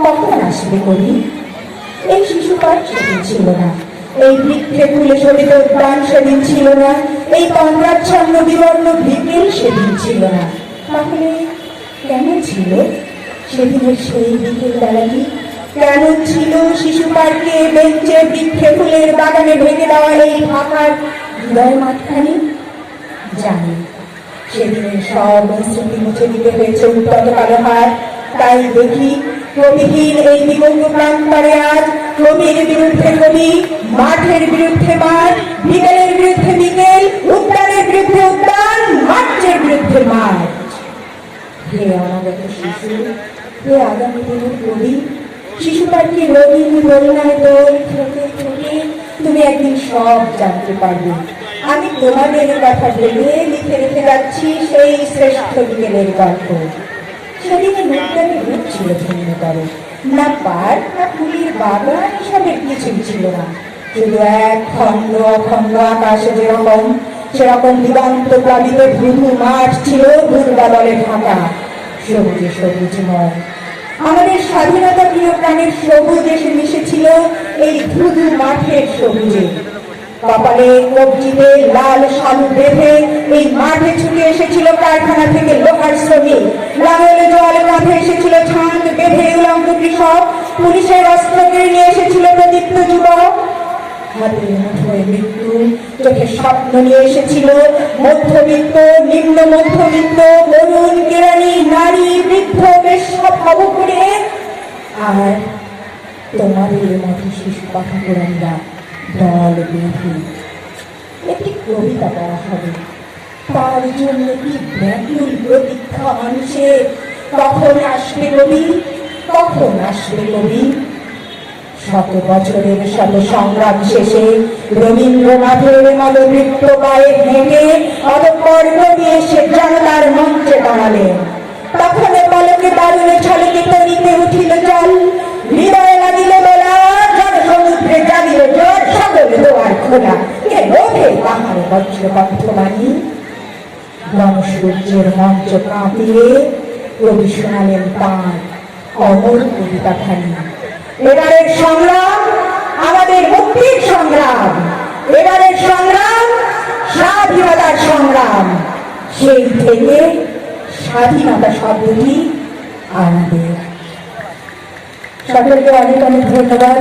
কখন আসবে কবি? এই শিশুপাঠ সেদিন ছিল না, এই বৃক্ষে ফুলে শোভিত উদ্যান সেদিন ছিল না, এই তন্দ্রাচ্ছন্ন বিবর্ণ বিকেল সেদিন ছিল না। তাহলে কেন ছিল সেদিনের সেই বিকেল বেলাটি? কেন ছিল শিশু পার্কে বেঞ্চে বৃক্ষে ফুলের বাগানে ঢেকে দেওয়া এই ঢাকার হৃদয় মাঠখানি? জানি সেদিনের সব স্মৃতি মুছে দিতে হয়েছে উত্তত কালো হাত। তাই দেখি কবিহীন এই দিগন্ত প্রান্তরে আজ কবির বিরুদ্ধে কবি, মাঠের বিরুদ্ধে মাঠ, বিকেলের বিরুদ্ধে বিকেল, উদ্যানের বিরুদ্ধে উদ্যান, মাঠের বিরুদ্ধে মাঠ। হে অনাগত শিশু, হে আগামী দিনের কবি, শিশু পাখি রঙিন বন্যায় দোল থেকে থেকে তুমি একদিন সব জানতে পারবে। আমি তোমাদের কথা ভেবে লিখে রেখে যাচ্ছি সেই শ্রেষ্ঠ বিকেলের গল্প। সেদিনের উদ্যানের রূপ ছিল ভিন্নতর, না পার্ক না ফুলের বাগান, এসবের কিছুই ছিল না। শুধু এক খণ্ড অখণ্ড আকাশে যেরকম, সেরকম দিগন্ত প্লাবিত ধুধু মাঠ ছিল দুর্বাদলে ঢাকা, সবুজে সবুজময়। আমাদের স্বাধীনতা প্রিয় প্রাণের সবুজ এসে মিশেছিল এই ধুধু মাঠের সবুজে। কপালে কবজিতে লাল শালু বেঁধে এই মাঠে ছুটে এসেছিল কারখানা থেকে লোহার শ্রমিক, লাঙলে জল কাঁধে এসেছিল ছাঁদ বেঁধে উলঙ্গ কৃষক, পুলিশের অস্ত্র কেড়ে নিয়ে এসেছিল প্রদীপ্ত যুবক। হাতের মুঠোয় মৃত্যু, চোখে স্বপ্ন নিয়ে এসেছিল মধ্যবিত্ত, নিম্ন মধ্যবিত্ত, তরুণ, কেরানি, নারী, বৃদ্ধ, বেশ্যা, ভবঘুরে। আর তোমাদের মতো শিশু পাখা কোরআনরা দল বেঁধে একটি কবিতা পড়া হবে। তার জন্য কি ব্যাকুল প্রতীক্ষা মানুষের। কখন আসবে কবি, কখন আসবে কবি? শত বছরের শত সংগ্রাম শেষে রবীন্দ্রনাথের মদবৃত্ত পায়ে হেঁটে অতঃপর কবি এসে জনতার মঞ্চে দাঁড়ালেন। তখন পলকে দারুণে ছলকে তরিতে উঠিল জল, হৃদয়ে লাগিল দোলা, জনসমুদ্রে জাগিল জোর, সকল দোয়ার খোলা। কে রোধে তাহার বজ্রকণ্ঠবাণী? গণসূর্যের মঞ্চ কাঁপিয়ে কবি শোনালেন তাঁর অমর কবিতাখানি। এবারের সংগ্রাম আমাদের মুক্তির সংগ্রাম, এবারের সংগ্রাম স্বাধীনতার সংগ্রাম। সেই থেকে স্বাধীনতা শব্দটি আমাদের। সকলকে অনেক অনেক ধন্যবাদ।